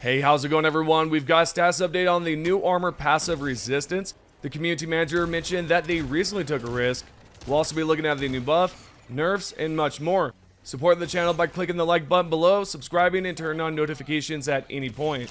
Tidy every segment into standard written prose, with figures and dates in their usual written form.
Hey, how's it going everyone? We've got a status update on the new armor passive resistance. The community manager mentioned that they recently took a risk. We'll also be looking at the new buff, nerfs, and much more. Support the channel by clicking the like button below, subscribing, and turning on notifications at any point.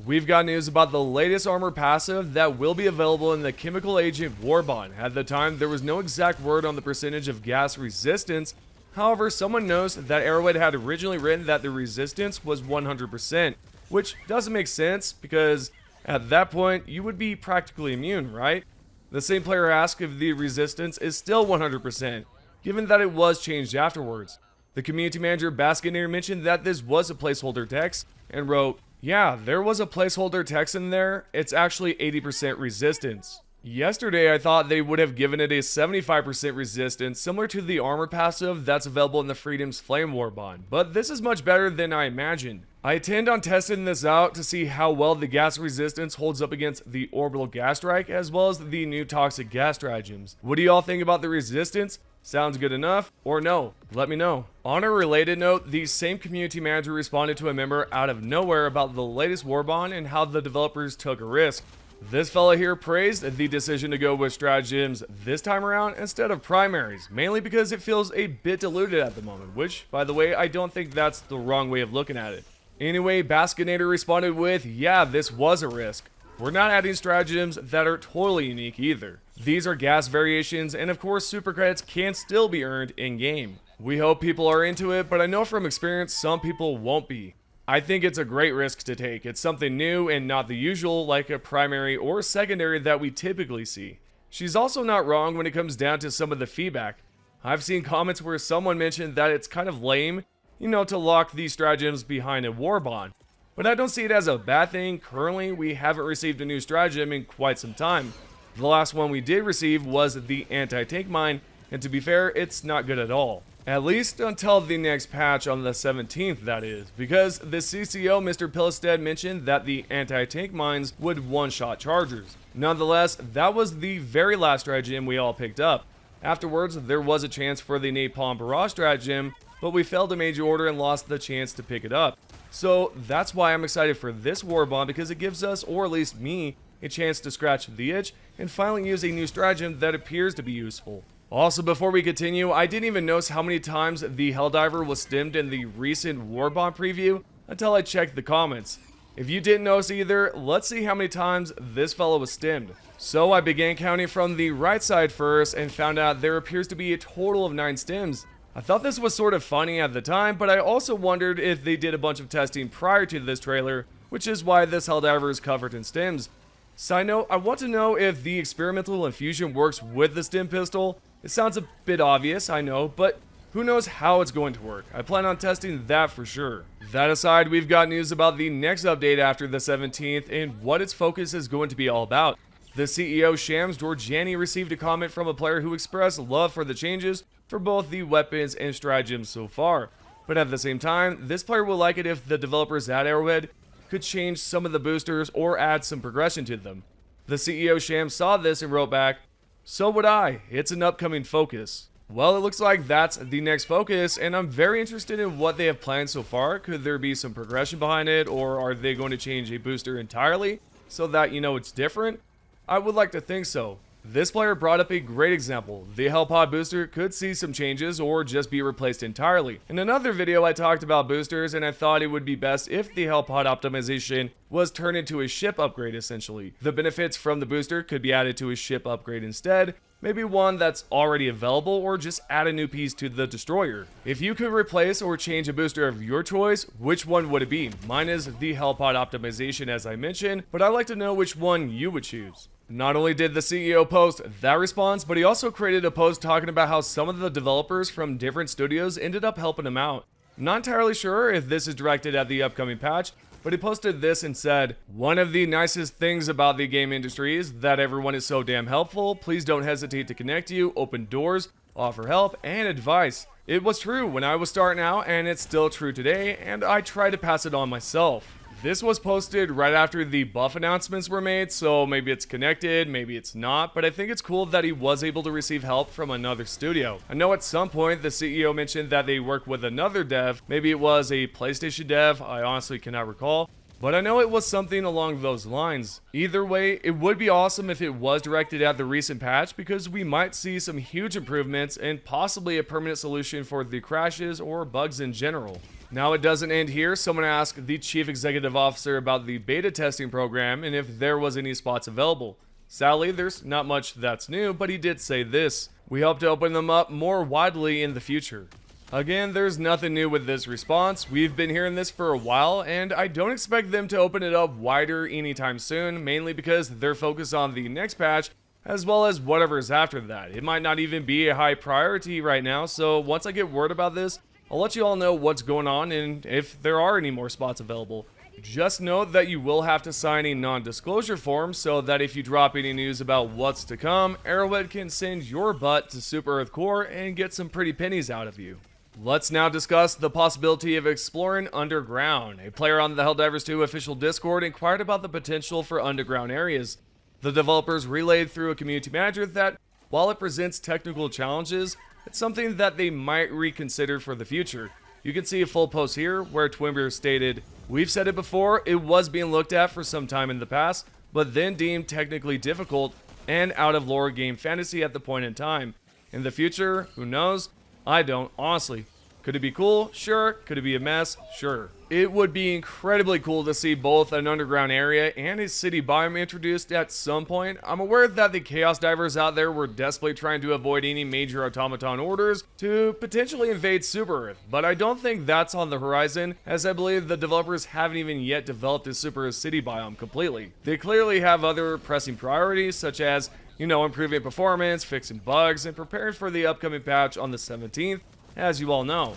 We've got news about the latest armor passive that will be available in the chemical agent Warbond. At the time, there was no exact word on the percentage of gas resistance. However, someone knows that Arrowhead had originally written that the resistance was 100%, which doesn't make sense because at that point, you would be practically immune, right? The same player asked if the resistance is still 100%, given that it was changed afterwards. The community manager Baskinator mentioned that this was a placeholder text and wrote, "Yeah, there was a placeholder text in there. It's actually 80% resistance." Yesterday, I thought they would have given it a 75% resistance, similar to the armor passive that's available in the Freedom's Flame Warbond, but this is much better than I imagined. I intend on testing this out to see how well the gas resistance holds up against the orbital gas strike, as well as the new toxic gas stratagems. What do y'all think about the resistance? Sounds good enough? Or no? Let me know. On a related note, the same community manager responded to a member out of nowhere about the latest Warbond and how the developers took a risk. This fella here praised the decision to go with stratagems this time around instead of primaries, mainly because it feels a bit diluted at the moment, which, by the way, I don't think that's the wrong way of looking at it. Anyway, Baskinator responded with, "Yeah, this was a risk. We're not adding stratagems that are totally unique either. These are gas variations, and of course super credits can still be earned in-game. We hope people are into it, but I know from experience some people won't be. I think it's a great risk to take. It's something new and not the usual, like a primary or secondary that we typically see." She's also not wrong when it comes down to some of the feedback. I've seen comments where someone mentioned that it's kind of lame, to lock these stratagems behind a Warbond. But I don't see it as a bad thing. Currently, we haven't received a new stratagem in quite some time. The last one we did receive was the anti-tank mine, and to be fair, it's not good at all. At least until the next patch on the 17th, that is, because the CCO Mr. Pillistead mentioned that the anti-tank mines would one-shot chargers. Nonetheless, that was the very last stratagem we all picked up. Afterwards, there was a chance for the napalm barrage stratagem, but we failed a major order and lost the chance to pick it up. So that's why I'm excited for this Warbond, because it gives us, or at least me, a chance to scratch the itch and finally use a new stratagem that appears to be useful. Also, before we continue, I didn't even notice how many times the Helldiver was stemmed in the recent Warbond preview until I checked the comments. If you didn't notice either, let's see how many times this fellow was stemmed. So I began counting from the right side first and found out there appears to be a total of 9 stems. I thought this was sort of funny at the time, but I also wondered if they did a bunch of testing prior to this trailer, which is why this Helldiver is covered in stems. Side note, I want to know if the experimental infusion works with the stem pistol. It sounds a bit obvious, I know, but who knows how it's going to work. I plan on testing that for sure. That aside, we've got news about the next update after the 17th and what its focus is going to be all about. The CEO Shams Dorjani received a comment from a player who expressed love for the changes for both the weapons and stratagems so far. But at the same time, this player will like it if the developers at Arrowhead could change some of the boosters or add some progression to them. The CEO Shams saw this and wrote back, "So would I. It's an upcoming focus." Well, it looks like that's the next focus, and I'm very interested in what they have planned so far. Could there be some progression behind it, or are they going to change a booster entirely so that it's different? I would like to think so. This player brought up a great example. The Hellpod booster could see some changes or just be replaced entirely. In another video I talked about boosters and I thought it would be best if the Hellpod optimization was turned into a ship upgrade essentially. The benefits from the booster could be added to a ship upgrade instead, maybe one that's already available, or just add a new piece to the destroyer. If you could replace or change a booster of your choice, which one would it be? Mine is the Hellpod optimization as I mentioned, but I'd like to know which one you would choose. Not only did the CEO post that response, but he also created a post talking about how some of the developers from different studios ended up helping him out. I'm not entirely sure if this is directed at the upcoming patch, but he posted this and said, "One of the nicest things about the game industry is that everyone is so damn helpful. Please don't hesitate to connect you, open doors, offer help, and advice. It was true when I was starting out, and it's still true today, and I try to pass it on myself." This was posted right after the buff announcements were made, so maybe it's connected, maybe it's not, but I think it's cool that he was able to receive help from another studio. I know at some point the CEO mentioned that they worked with another dev, maybe it was a PlayStation dev, I honestly cannot recall, but I know it was something along those lines. Either way, it would be awesome if it was directed at the recent patch because we might see some huge improvements and possibly a permanent solution for the crashes or bugs in general. Now it doesn't end here. Someone asked the chief executive officer about the beta testing program and if there was any spots available. Sadly, there's not much that's new, but he did say this: "We hope to open them up more widely in the future." Again, there's nothing new with this response. We've been hearing this for a while, and I don't expect them to open it up wider anytime soon, mainly because they're focused on the next patch, as well as whatever's after that. It might not even be a high priority right now, so once I get word about this, I'll let you all know what's going on and if there are any more spots available. Just note that you will have to sign a non-disclosure form so that if you drop any news about what's to come, Arrowhead can send your butt to Super Earth Core and get some pretty pennies out of you. Let's now discuss the possibility of exploring underground. A player on the Helldivers 2 official Discord inquired about the potential for underground areas. The developers relayed through a community manager that, while it presents technical challenges, it's something that they might reconsider for the future. You can see a full post here where Twimber stated, "We've said it before, it was being looked at for some time in the past, but then deemed technically difficult and out of lore game fantasy at the point in time. In the future, who knows? I don't, honestly. Could it be cool? Sure. Could it be a mess? Sure." It would be incredibly cool to see both an underground area and a city biome introduced at some point. I'm aware that the Chaos Divers out there were desperately trying to avoid any major Automaton orders to potentially invade Super Earth, but I don't think that's on the horizon, as I believe the developers haven't even yet developed a Super Earth city biome completely. They clearly have other pressing priorities, such as, improving performance, fixing bugs, and preparing for the upcoming patch on the 17th, as you all know.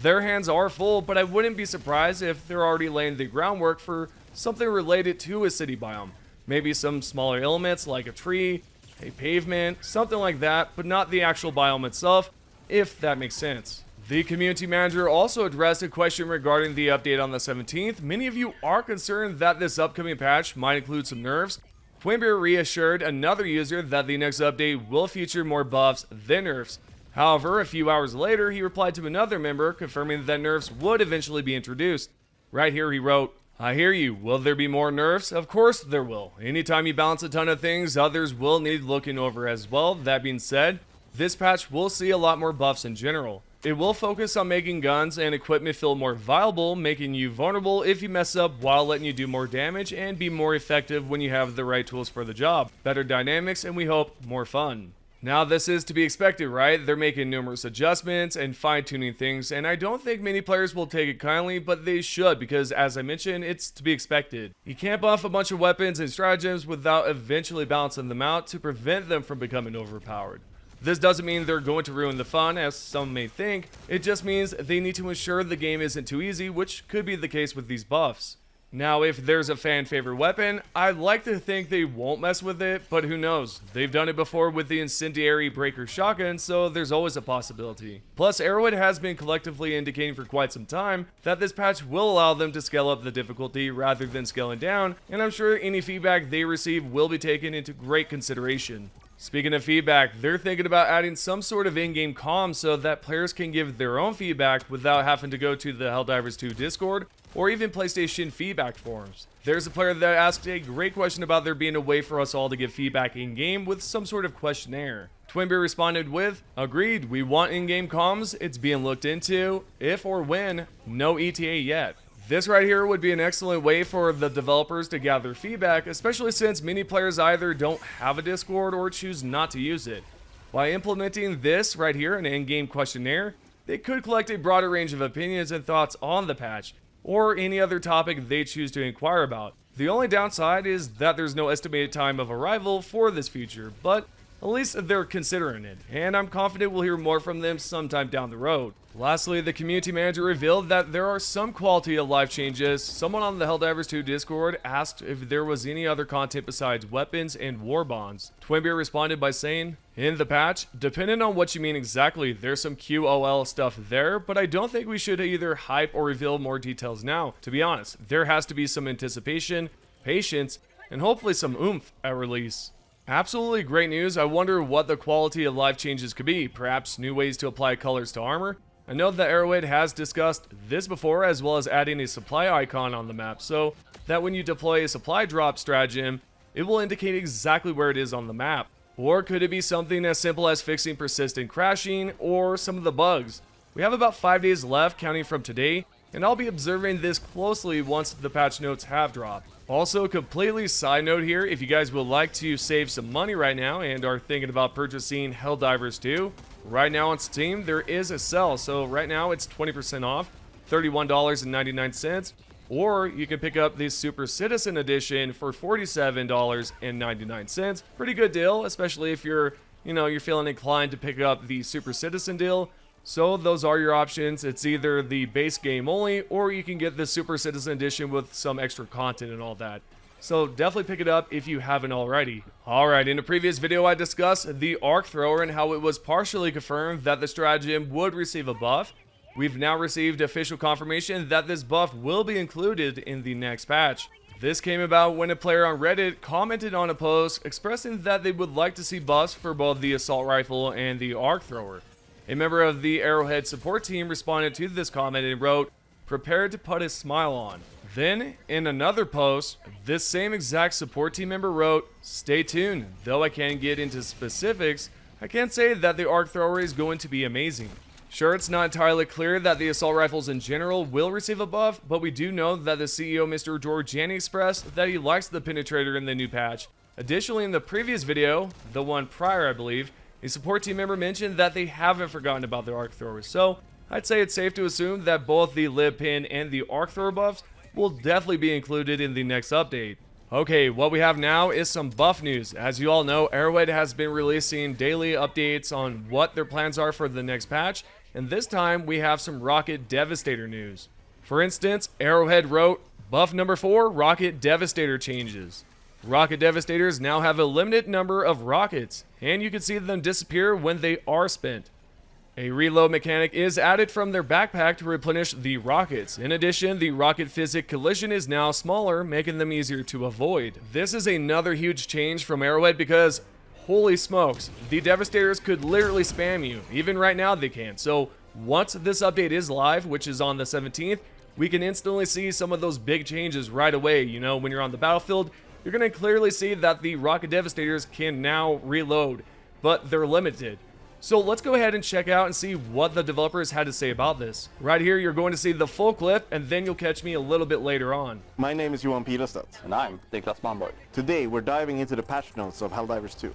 Their hands are full, but I wouldn't be surprised if they're already laying the groundwork for something related to a city biome. Maybe some smaller elements like a tree, a pavement, something like that, but not the actual biome itself, if that makes sense. The community manager also addressed a question regarding the update on the 17th. Many of you are concerned that this upcoming patch might include some nerfs. Twimber reassured another user that the next update will feature more buffs than nerfs. However, a few hours later, he replied to another member confirming that nerfs would eventually be introduced. Right here he wrote, "I hear you. Will there be more nerfs? Of course there will. Anytime you balance a ton of things, others will need looking over as well. That being said, this patch will see a lot more buffs in general. It will focus on making guns and equipment feel more viable, making you vulnerable if you mess up while letting you do more damage and be more effective when you have the right tools for the job. Better dynamics and we hope more fun." Now this is to be expected, right? They're making numerous adjustments and fine-tuning things, and I don't think many players will take it kindly, but they should because, as I mentioned, it's to be expected. You can't buff a bunch of weapons and stratagems without eventually balancing them out to prevent them from becoming overpowered. This doesn't mean they're going to ruin the fun, as some may think. It just means they need to ensure the game isn't too easy, which could be the case with these buffs. Now, if there's a fan favorite weapon, I'd like to think they won't mess with it, but who knows? They've done it before with the incendiary breaker shotgun, so there's always a possibility. Plus, Arrowhead has been collectively indicating for quite some time that this patch will allow them to scale up the difficulty rather than scaling down, and I'm sure any feedback they receive will be taken into great consideration. Speaking of feedback, they're thinking about adding some sort of in-game comm so that players can give their own feedback without having to go to the Helldivers 2 Discord or even PlayStation feedback forums. There's a player that asked a great question about there being a way for us all to give feedback in-game with some sort of questionnaire. Twimber responded with, "Agreed, we want in-game comms, it's being looked into, if or when, no ETA yet." This right here would be an excellent way for the developers to gather feedback, especially since many players either don't have a Discord or choose not to use it. By implementing this right here, an in-game questionnaire, they could collect a broader range of opinions and thoughts on the patch, or any other topic they choose to inquire about. The only downside is that there's no estimated time of arrival for this feature, but at least they're considering it, and I'm confident we'll hear more from them sometime down the road. Lastly, the community manager revealed that there are some quality of life changes. Someone on the Helldivers 2 Discord asked if there was any other content besides weapons and war bonds. Twimber responded by saying, in the patch. Depending on what you mean exactly, there's some QOL stuff there, but I don't think we should either hype or reveal more details now. To be honest, there has to be some anticipation, patience, and hopefully some oomph at release. Absolutely great news. I wonder what the quality of life changes could be. Perhaps new ways to apply colors to armor. I know that Arrowhead has discussed this before, as well as adding a supply icon on the map, so that when you deploy a supply drop stratagem, it will indicate exactly where it is on the map. Or could it be something as simple as fixing persistent crashing or some of the bugs? We have about 5 days left counting from today, and I'll be observing this closely once the patch notes have dropped. Also, completely side note here, if you guys would like to save some money right now and are thinking about purchasing Helldivers 2, right now on Steam there is a sale, so right now it's 20% off, $31.99, or you can pick up the Super Citizen Edition for $47.99. Pretty good deal, especially if you're feeling inclined to pick up the Super Citizen deal. So those are your options. It's either the base game only, or you can get the Super Citizen Edition with some extra content and all that. So definitely pick it up if you haven't already. Alright, in a previous video I discussed the arc thrower and how it was partially confirmed that the stratagem would receive a buff. We've now received official confirmation that this buff will be included in the next patch. This came about when a player on Reddit commented on a post expressing that they would like to see buffs for both the assault rifle and the arc thrower. A member of the Arrowhead support team responded to this comment and wrote, "Prepared to put a smile on." Then, in another post, this same exact support team member wrote, "Stay tuned. Though I can't get into specifics, I can say that the arc thrower is going to be amazing." Sure, it's not entirely clear that the assault rifles in general will receive a buff, but we do know that the CEO, Mr. Georgiani, expressed that he likes the penetrator in the new patch. Additionally, in the previous video, the one prior I believe, a support team member mentioned that they haven't forgotten about the arc throwers, so I'd say it's safe to assume that both the lib pin and the arc thrower buffs will definitely be included in the next update. Okay, what we have now is some buff news. As you all know, Arrowhead has been releasing daily updates on what their plans are for the next patch, and this time we have some Rocket Devastator news. For instance, Arrowhead wrote, "Buff number 4, Rocket Devastator changes. Rocket Devastators now have a limited number of rockets, and you can see them disappear when they are spent. A reload mechanic is added from their backpack to replenish the rockets. In addition, the rocket physic collision is now smaller, making them easier to avoid." This is another huge change from Arrowhead because, holy smokes, the Devastators could literally spam you. Even right now they can. So once this update is live, which is on the 17th, we can instantly see some of those big changes right away. When you're on the battlefield, you're going to clearly see that the Rocket Devastators can now reload, but they're limited. So let's go ahead and check out and see what the developers had to say about this. Right here, you're going to see the full clip, and then you'll catch me a little bit later on. My name is Johan Pilestad. And I'm Niklas Malmborg. Today we're diving into the patch notes of Helldivers 2.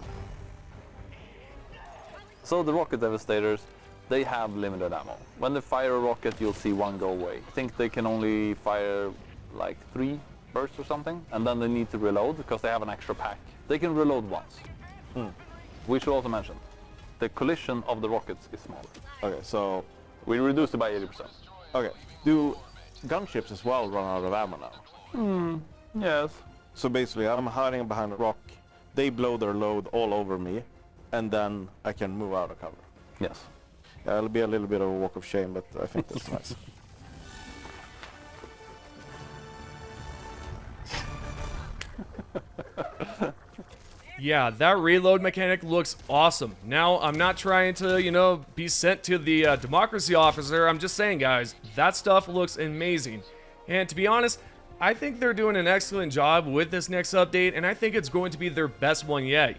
So the Rocket Devastators, they have limited ammo. When they fire a rocket, you'll see one go away. I think they can only fire like 3 bursts or something, and then they need to reload because they have an extra pack. They can reload once. We should also mention, the collision of the rockets is smaller. Okay, so... We reduced it by 80%. Okay, do gunships as well run out of ammo now? Yes. So basically, I'm hiding behind a rock, they blow their load all over me, and then I can move out of cover. Yes. Yeah, it'll be a little bit of a walk of shame, but I think that's nice. Yeah, that reload mechanic looks awesome. Now, I'm not trying to, be sent to the democracy officer. I'm just saying, guys, that stuff looks amazing. And to be honest, I think they're doing an excellent job with this next update, and I think it's going to be their best one yet.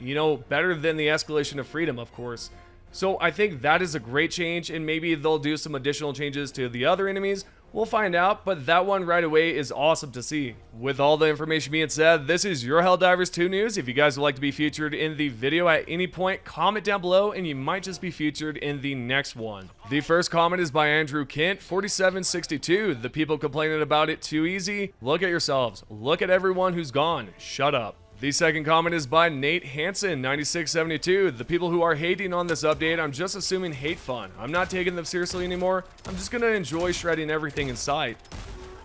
Better than the Escalation of Freedom, of course. So I think that is a great change, and maybe they'll do some additional changes to the other enemies. We'll find out, but that one right away is awesome to see. With all the information being said, this is your Helldivers 2 news. If you guys would like to be featured in the video at any point, comment down below and you might just be featured in the next one. The first comment is by Andrew Kent, 4762. The people complaining about it too easy? Look at yourselves. Look at everyone who's gone. Shut up. The second comment is by Nate Hansen, 9672. The people who are hating on this update, I'm just assuming hate fun. I'm not taking them seriously anymore. I'm just gonna enjoy shredding everything in sight.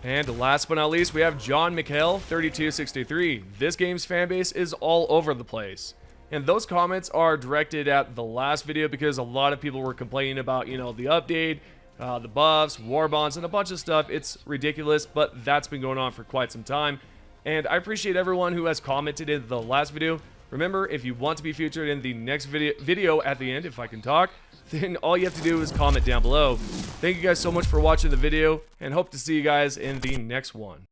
And last but not least, we have John McHale, 3263. This game's fanbase is all over the place. And those comments are directed at the last video because a lot of people were complaining about, you know, the update, the buffs, Warbonds, and a bunch of stuff. It's ridiculous, but that's been going on for quite some time. And I appreciate everyone who has commented in the last video. Remember, if you want to be featured in the next video at the end, if I can talk, then all you have to do is comment down below. Thank you guys so much for watching the video, and hope to see you guys in the next one.